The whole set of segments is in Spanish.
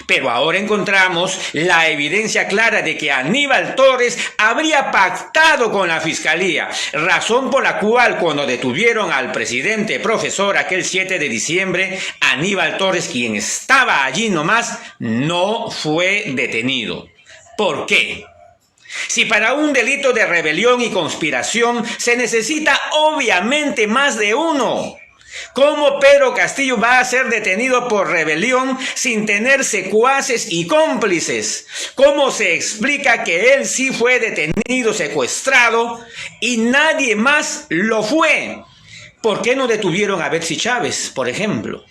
Pero ahora encontramos la evidencia clara de que Aníbal Torres habría pactado con la Fiscalía, razón por la cual cuando detuvieron al presidente profesor aquel 7 de diciembre, Aníbal Torres, quien estaba allí nomás, no fue detenido. ¿Por qué? Si para un delito de rebelión y conspiración se necesita obviamente más de uno, ¿cómo Pedro Castillo va a ser detenido por rebelión sin tener secuaces y cómplices? ¿Cómo se explica que él sí fue detenido, secuestrado y nadie más lo fue? ¿Por qué no detuvieron a Betsy Chávez, por ejemplo?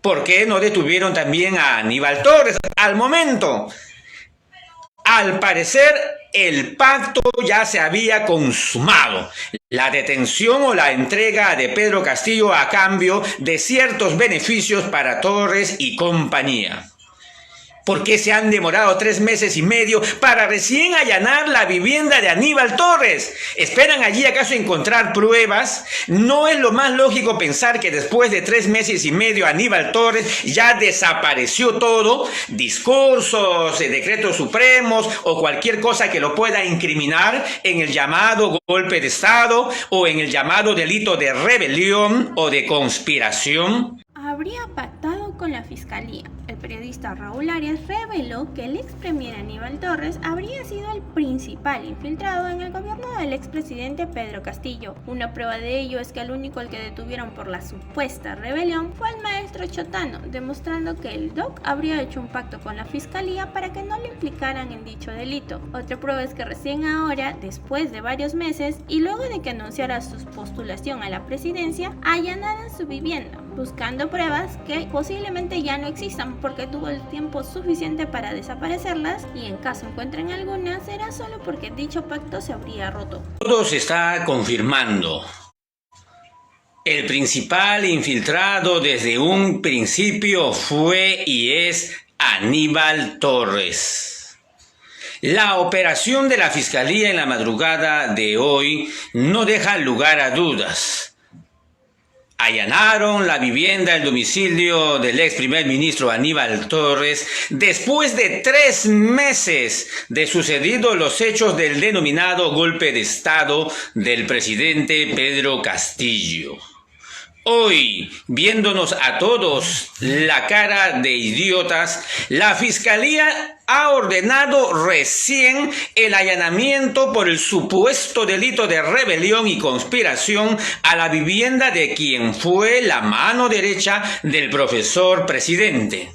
¿Por qué no detuvieron también a Aníbal Torres al momento? Al parecer, el pacto ya se había consumado. La detención o la entrega de Pedro Castillo a cambio de ciertos beneficios para Torres y compañía. ¿Por qué se han demorado 3 meses y medio para recién allanar la vivienda de Aníbal Torres? ¿Esperan allí acaso encontrar pruebas? ¿No es lo más lógico pensar que después de 3 meses y medio Aníbal Torres ya desapareció todo? Discursos, decretos supremos o cualquier cosa que lo pueda incriminar en el llamado golpe de Estado o en el llamado delito de rebelión o de conspiración. Habría pactado con la Fiscalía. El periodista Raúl Arias reveló que el ex premier Aníbal Torres habría sido el principal infiltrado en el gobierno del expresidente Pedro Castillo. Una prueba de ello es que el único al que detuvieron por la supuesta rebelión fue el maestro Chotano, demostrando que el DOC habría hecho un pacto con la Fiscalía para que no lo implicaran en dicho delito. Otra prueba es que recién ahora, después de varios meses y luego de que anunciara su postulación a la presidencia, allanaran su vivienda, buscando pruebas que posiblemente ya no existan porque tuvo el tiempo suficiente para desaparecerlas y en caso encuentren alguna será solo porque dicho pacto se habría roto. Todo se está confirmando. El principal infiltrado desde un principio fue y es Aníbal Torres. La operación de la Fiscalía en la madrugada de hoy no deja lugar a dudas. Allanaron la vivienda, el domicilio del ex primer ministro Aníbal Torres después de 3 meses de sucedidos los hechos del denominado golpe de Estado del presidente Pedro Castillo. Hoy, viéndonos a todos la cara de idiotas, la Fiscalía ha ordenado recién el allanamiento por el supuesto delito de rebelión y conspiración a la vivienda de quien fue la mano derecha del profesor presidente.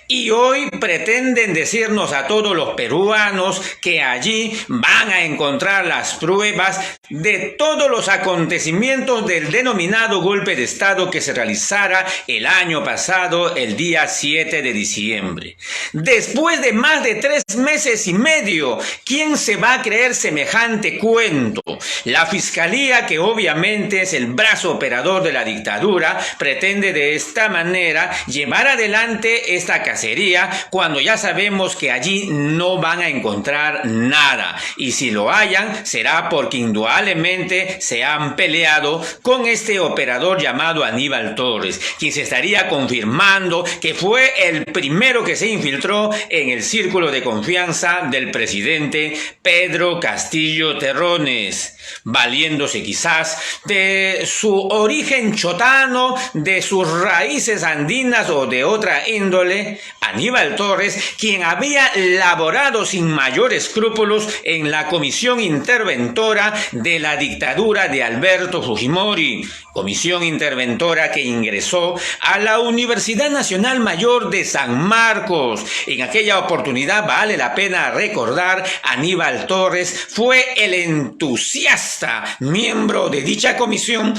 Y hoy pretenden decirnos a todos los peruanos que allí van a encontrar las pruebas de todos los acontecimientos del denominado golpe de Estado que se realizara el año pasado, el día 7 de diciembre. Después de más de 3 meses y medio, ¿quién se va a creer semejante cuento? La Fiscalía, que obviamente es el brazo operador de la dictadura, pretende de esta manera llevar adelante esta cacería cuando ya sabemos que allí no van a encontrar nada y si lo hayan será porque indudablemente se han peleado con este operador llamado Aníbal Torres, quien se estaría confirmando que fue el primero que se infiltró en el círculo de confianza del presidente Pedro Castillo Terrones, valiéndose quizás de su origen chotano, de sus raíces andinas o de otra índole. Aníbal Torres, quien había laborado sin mayor escrúpulos en la comisión interventora de la dictadura de Alberto Fujimori, comisión interventora que ingresó a la Universidad Nacional Mayor de San Marcos. En aquella oportunidad, vale la pena recordar, Aníbal Torres fue el entusiasta miembro de dicha comisión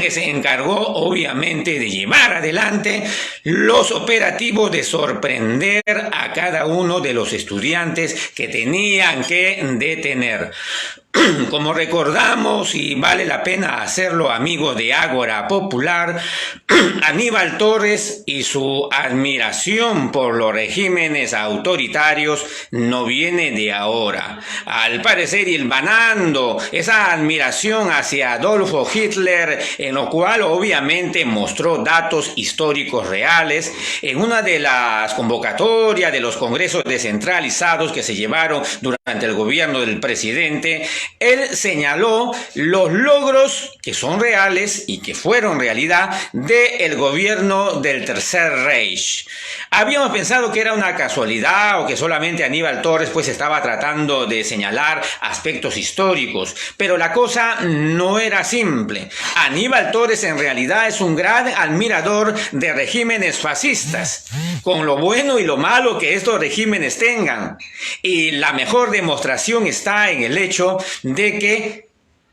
que se encargó obviamente de llevar adelante los operativos de sorprender a cada uno de los estudiantes que tenían que detener. Como recordamos, y vale la pena hacerlo, amigos de Ágora Popular, Aníbal Torres y su admiración por los regímenes autoritarios no viene de ahora. Al parecer, hilvanando esa admiración hacia Adolfo Hitler, en lo cual obviamente mostró datos históricos reales, en una de las convocatorias de los congresos descentralizados que se llevaron durante el gobierno del presidente, él señaló los logros que son reales y que fueron realidad del gobierno del Tercer Reich. Habíamos pensado que era una casualidad o que solamente Aníbal Torres pues estaba tratando de señalar aspectos históricos, pero la cosa no era simple. Aníbal Torres en realidad es un gran admirador de regímenes fascistas, con lo bueno y lo malo que estos regímenes tengan. Y la mejor demostración está en el hecho de que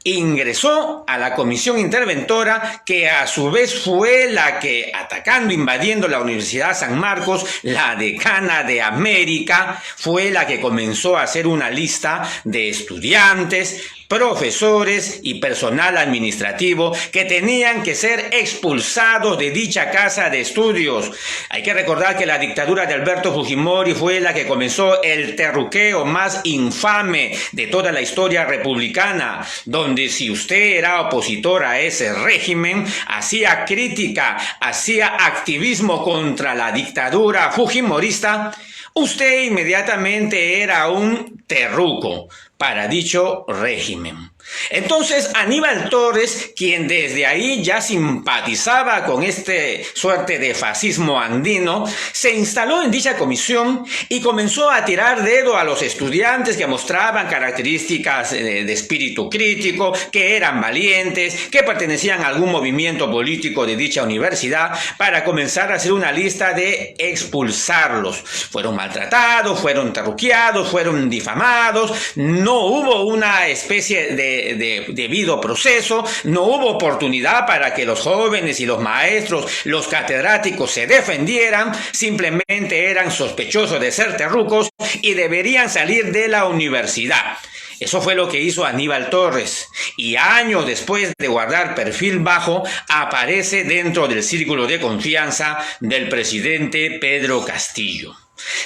ingresó a la comisión interventora, que a su vez fue la que, atacando, invadiendo la Universidad San Marcos, la decana de América, fue la que comenzó a hacer una lista de estudiantes, profesores y personal administrativo que tenían que ser expulsados de dicha casa de estudios. Hay que recordar que la dictadura de Alberto Fujimori fue la que comenzó el terruqueo más infame de toda la historia republicana, donde si usted era opositor a ese régimen, hacía crítica, hacía activismo contra la dictadura fujimorista, usted inmediatamente era un terruco para dicho régimen. Entonces Aníbal Torres, quien desde ahí ya simpatizaba con este suerte de fascismo andino, se instaló en dicha comisión y comenzó a tirar dedo a los estudiantes que mostraban características de espíritu crítico, que eran valientes, que pertenecían a algún movimiento político de dicha universidad, para comenzar a hacer una lista de expulsarlos. Fueron maltratados, fueron terruqueados, fueron difamados, no hubo una especie de debido proceso, no hubo oportunidad para que los jóvenes y los maestros, los catedráticos se defendieran, simplemente eran sospechosos de ser terrucos y deberían salir de la universidad. Eso fue lo que hizo Aníbal Torres, y años después de guardar perfil bajo, aparece dentro del círculo de confianza del presidente Pedro Castillo.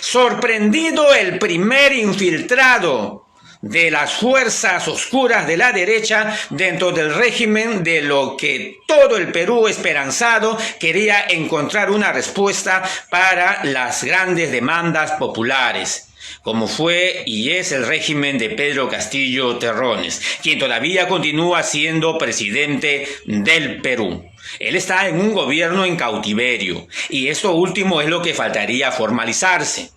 Sorprendido el primer infiltrado de las fuerzas oscuras de la derecha dentro del régimen, de lo que todo el Perú esperanzado quería encontrar una respuesta para las grandes demandas populares, como fue y es el régimen de Pedro Castillo Terrones, quien todavía continúa siendo presidente del Perú. Él está en un gobierno en cautiverio, y esto último es lo que faltaría formalizarse.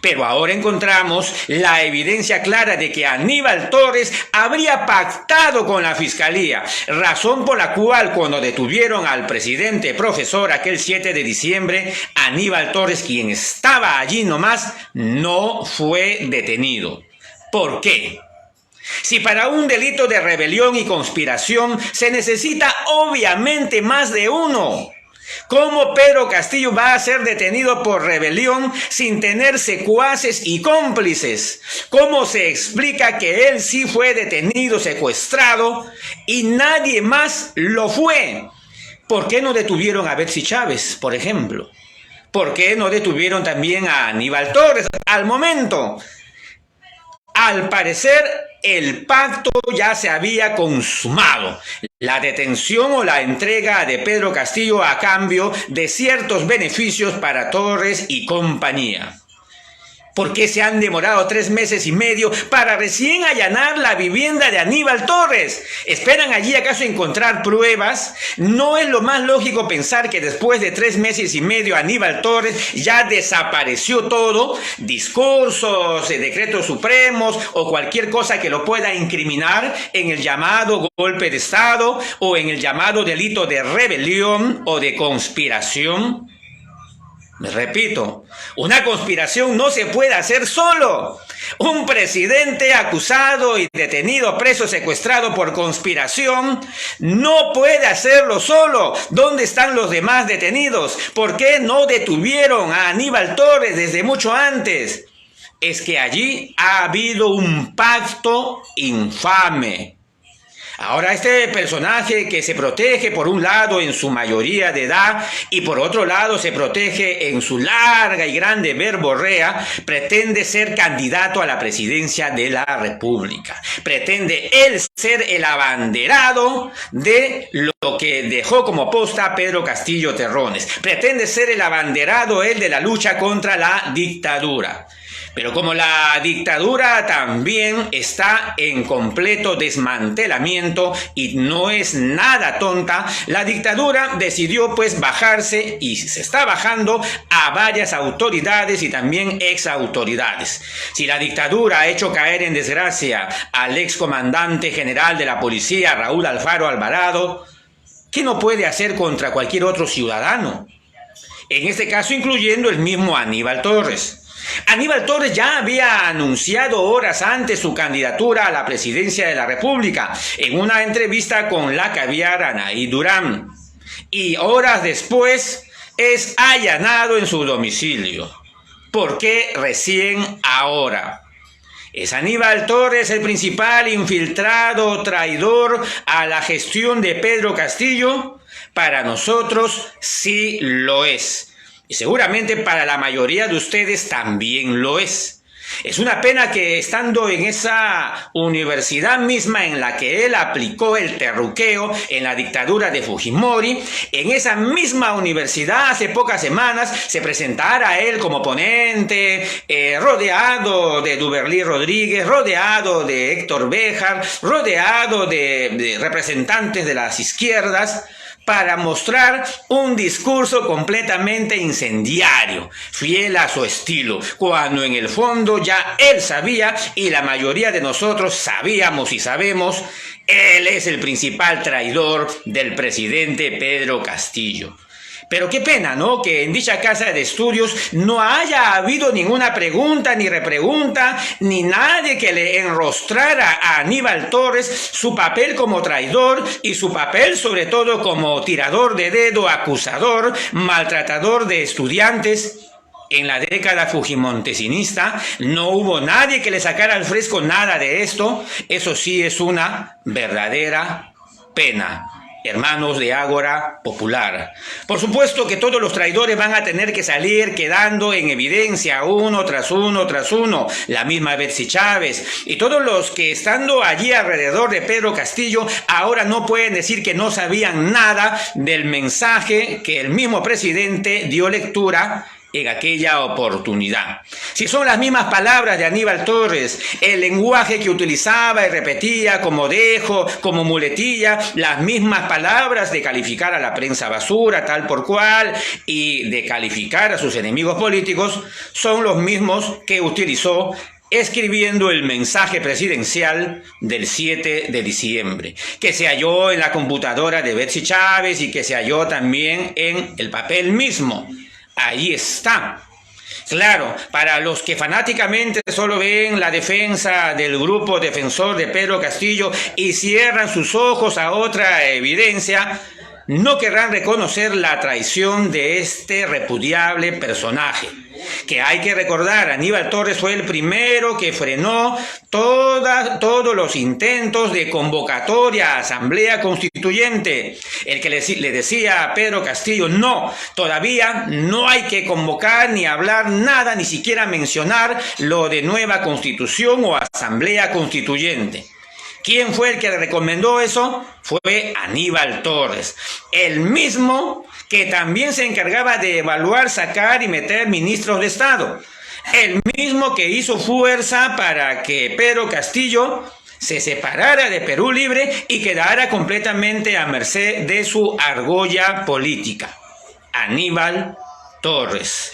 Pero ahora encontramos la evidencia clara de que Aníbal Torres habría pactado con la Fiscalía, razón por la cual cuando detuvieron al presidente profesor aquel 7 de diciembre, Aníbal Torres, quien estaba allí nomás, no fue detenido. ¿Por qué? Si para un delito de rebelión y conspiración se necesita obviamente más de uno, ¿cómo Pedro Castillo va a ser detenido por rebelión sin tener secuaces y cómplices? ¿Cómo se explica que él sí fue detenido, secuestrado, y nadie más lo fue? ¿Por qué no detuvieron a Betsy Chávez, por ejemplo? ¿Por qué no detuvieron también a Aníbal Torres al momento? Al parecer, el pacto ya se había consumado. La detención o la entrega de Pedro Castillo a cambio de ciertos beneficios para Torres y compañía. ¿Por qué se han demorado 3 meses y medio para recién allanar la vivienda de Aníbal Torres? ¿Esperan allí acaso encontrar pruebas? ¿No es lo más lógico pensar que después de 3 meses y medio Aníbal Torres ya desapareció todo? Discursos, decretos supremos o cualquier cosa que lo pueda incriminar en el llamado golpe de Estado o en el llamado delito de rebelión o de conspiración. Repito, una conspiración no se puede hacer solo. Un presidente acusado y detenido, preso, secuestrado por conspiración, no puede hacerlo solo. ¿Dónde están los demás detenidos? ¿Por qué no detuvieron a Aníbal Torres desde mucho antes? es que allí ha habido un pacto infame. Ahora este personaje que se protege por un lado en su mayoría de edad y por otro lado se protege en su larga y grande verborrea, pretende ser candidato a la presidencia de la República. Pretende él ser el abanderado de lo que dejó como posta Pedro Castillo Terrones. Pretende ser el abanderado él de la lucha contra la dictadura. Pero como la dictadura también está en completo desmantelamiento y no es nada tonta, la dictadura decidió pues bajarse y se está bajando a varias autoridades y también exautoridades. Si la dictadura ha hecho caer en desgracia al excomandante general de la policía, Raúl Alfaro Alvarado, ¿qué no puede hacer contra cualquier otro ciudadano? En este caso incluyendo el mismo Aníbal Torres. Aníbal Torres ya había anunciado horas antes su candidatura a la presidencia de la República en una entrevista con la caviar Anaí Durán y horas después es allanado en su domicilio. ¿Por qué recién ahora? ¿Es Aníbal Torres el principal infiltrado traidor a la gestión de Pedro Castillo? Para nosotros sí lo es. Y seguramente para la mayoría de ustedes también lo es. Es una pena que estando en esa universidad misma en la que él aplicó el terruqueo en la dictadura de Fujimori, en esa misma universidad hace pocas semanas se presentara él como ponente, rodeado de Duberlí Rodríguez, rodeado de Héctor Béjar, rodeado de representantes de las izquierdas, para mostrar un discurso completamente incendiario, fiel a su estilo, cuando en el fondo ya él sabía y la mayoría de nosotros sabíamos y sabemos, él es el principal traidor del presidente Pedro Castillo. Pero qué pena, ¿no?, que en dicha casa de estudios no haya habido ninguna pregunta ni repregunta, ni nadie que le enrostrara a Aníbal Torres su papel como traidor y su papel sobre todo como tirador de dedo, acusador, maltratador de estudiantes. En la década fujimontesinista no hubo nadie que le sacara al fresco nada de esto. Eso sí es una verdadera pena. Hermanos de Ágora Popular. Por supuesto que todos los traidores van a tener que salir quedando en evidencia uno tras uno tras uno, la misma Betsy Chávez y todos los que estando allí alrededor de Pedro Castillo ahora no pueden decir que no sabían nada del mensaje que el mismo presidente dio lectura en aquella oportunidad. Si son las mismas palabras de Aníbal Torres, el lenguaje que utilizaba y repetía como dejo, como muletilla, las mismas palabras de calificar a la prensa basura tal por cual y de calificar a sus enemigos políticos, son los mismos que utilizó escribiendo el mensaje presidencial del 7 de diciembre, que se halló en la computadora de Betsy Chávez y que se halló también en el papel mismo. Ahí está. Claro, para los que fanáticamente solo ven la defensa del grupo defensor de Pedro Castillo y cierran sus ojos a otra evidencia, no querrán reconocer la traición de este repudiable personaje. Que hay que recordar, Aníbal Torres fue el primero que frenó todos los intentos de convocatoria a Asamblea Constituyente. El que le decía a Pedro Castillo, no, todavía no hay que convocar ni hablar nada, ni siquiera mencionar lo de nueva Constitución o Asamblea Constituyente. ¿Quién fue el que le recomendó eso? Fue Aníbal Torres, el mismo que también se encargaba de evaluar, sacar y meter ministros de Estado. El mismo que hizo fuerza para que Pedro Castillo se separara de Perú Libre y quedara completamente a merced de su argolla política. Aníbal Torres.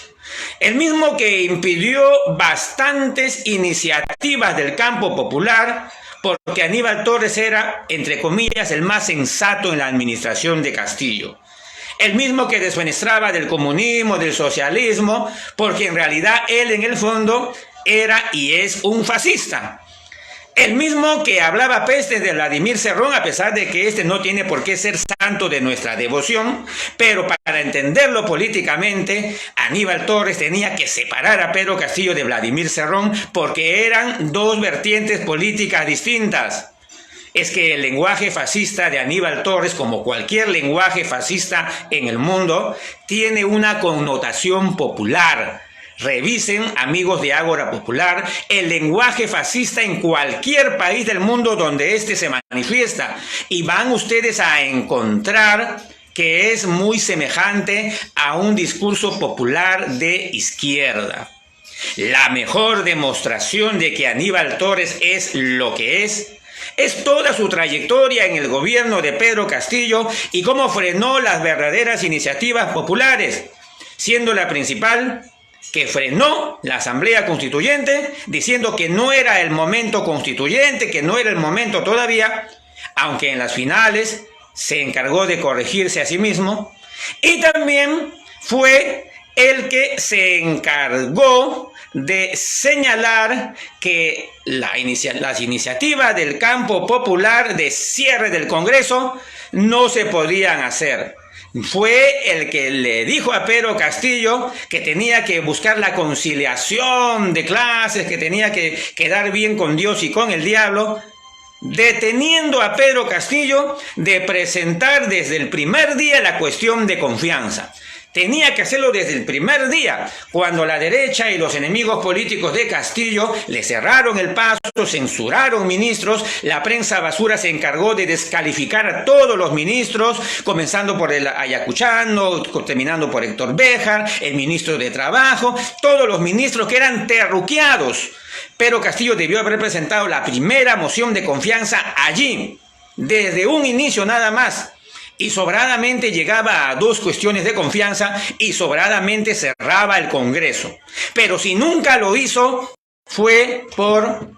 El mismo que impidió bastantes iniciativas del campo popular, porque Aníbal Torres era, entre comillas, el más sensato en la administración de Castillo. El mismo que desfenestraba del comunismo, del socialismo, porque en realidad él en el fondo era y es un fascista. El mismo que hablaba peste de Vladimir Cerrón, a pesar de que este no tiene por qué ser santo de nuestra devoción, pero para entenderlo políticamente, Aníbal Torres tenía que separar a Pedro Castillo de Vladimir Cerrón porque eran dos vertientes políticas distintas. Es que el lenguaje fascista de Aníbal Torres, como cualquier lenguaje fascista en el mundo, tiene una connotación popular. Revisen, amigos de Ágora Popular, el lenguaje fascista en cualquier país del mundo donde éste se manifiesta y van ustedes a encontrar que es muy semejante a un discurso popular de izquierda. La mejor demostración de que Aníbal Torres es lo que es toda su trayectoria en el gobierno de Pedro Castillo y cómo frenó las verdaderas iniciativas populares, siendo la principal que frenó la Asamblea Constituyente, diciendo que no era el momento constituyente, que no era el momento todavía, aunque en las finales se encargó de corregirse a sí mismo, y también fue el que se encargó de señalar que las iniciativas del campo popular de cierre del Congreso no se podían hacer. Fue el que le dijo a Pedro Castillo que tenía que buscar la conciliación de clases, que tenía que quedar bien con Dios y con el diablo, deteniendo a Pedro Castillo de presentar desde el primer día la cuestión de confianza. Tenía que hacerlo desde el primer día, cuando la derecha y los enemigos políticos de Castillo le cerraron el paso, censuraron ministros, la prensa basura se encargó de descalificar a todos los ministros, comenzando por el ayacuchano, terminando por Héctor Béjar, el ministro de Trabajo, todos los ministros que eran terruqueados. Pero Castillo debió haber presentado la primera moción de confianza allí, desde un inicio nada más. Y sobradamente llegaba a dos cuestiones de confianza y sobradamente cerraba el Congreso. Pero si nunca lo hizo, fue por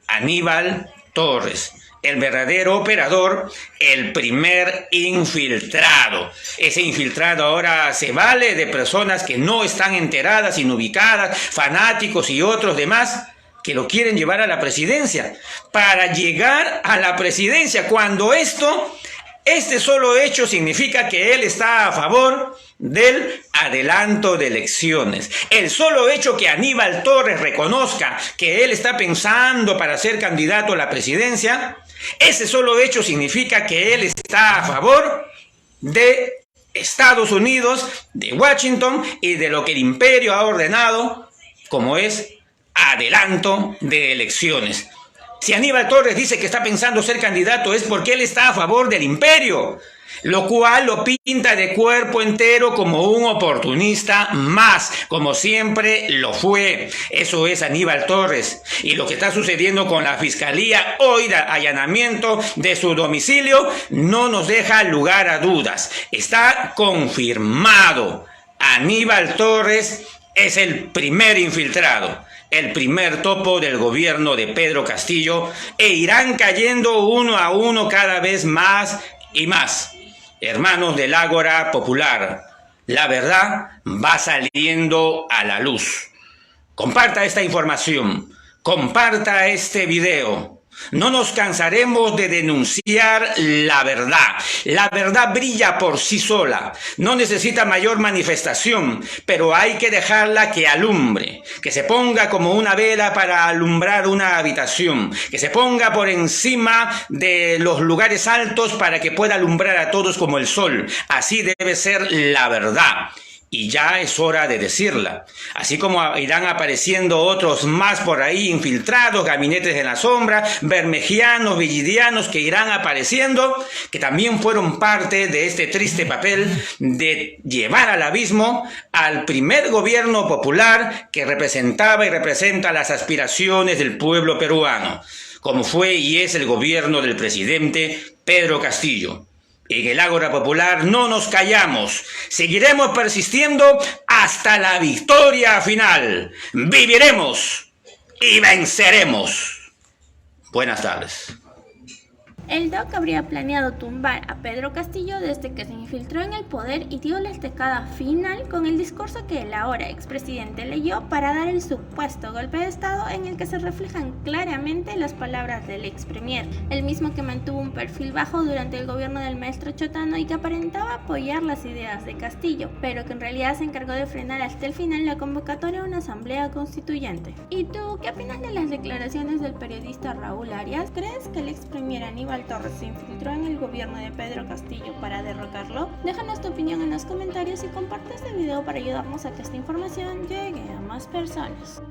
Aníbal Torres, el verdadero operador, el primer infiltrado. Ese infiltrado ahora se vale de personas que no están enteradas, inubicadas, fanáticos y otros demás, que lo quieren llevar a la presidencia. Para llegar a la presidencia, cuando este solo hecho significa que él está a favor del adelanto de elecciones. El solo hecho que Aníbal Torres reconozca que él está pensando para ser candidato a la presidencia, ese solo hecho significa que él está a favor de Estados Unidos, de Washington y de lo que el imperio ha ordenado, como es adelanto de elecciones. Si Aníbal Torres dice que está pensando ser candidato es porque él está a favor del imperio, lo cual lo pinta de cuerpo entero como un oportunista más, como siempre lo fue. Eso es Aníbal Torres. Y lo que está sucediendo con la Fiscalía hoy de allanamiento de su domicilio no nos deja lugar a dudas. Está confirmado. Aníbal Torres es el primer infiltrado, el primer topo del gobierno de Pedro Castillo, e irán cayendo uno a uno cada vez más y más. Hermanos del Ágora Popular, la verdad va saliendo a la luz. Comparta esta información, comparta este video. No nos cansaremos de denunciar la verdad. La verdad brilla por sí sola. No necesita mayor manifestación, pero hay que dejarla que alumbre, que se ponga como una vela para alumbrar una habitación, que se ponga por encima de los lugares altos para que pueda alumbrar a todos como el sol. Así debe ser la verdad. Y ya es hora de decirla. Así como irán apareciendo otros más por ahí, infiltrados, gabinetes en la sombra, bermejianos, villidianos que irán apareciendo, que también fueron parte de este triste papel de llevar al abismo al primer gobierno popular que representaba y representa las aspiraciones del pueblo peruano, como fue y es el gobierno del presidente Pedro Castillo. En el Ágora Popular no nos callamos, seguiremos persistiendo hasta la victoria final. Viviremos y venceremos. Buenas tardes. El DOC habría planeado tumbar a Pedro Castillo desde que se infiltró en el poder y dio la estocada final con el discurso que el ahora expresidente leyó para dar el supuesto golpe de estado en el que se reflejan claramente las palabras del ex premier, el mismo que mantuvo un perfil bajo durante el gobierno del maestro Chotano y que aparentaba apoyar las ideas de Castillo, pero que en realidad se encargó de frenar hasta el final la convocatoria a una asamblea constituyente. ¿Y tú qué opinas de las declaraciones del periodista Raúl Arias? ¿Crees que el ex premier Aníbal Torres se infiltró en el gobierno de Pedro Castillo para derrocarlo? Déjanos tu opinión en los comentarios y comparte este video para ayudarnos a que esta información llegue a más personas.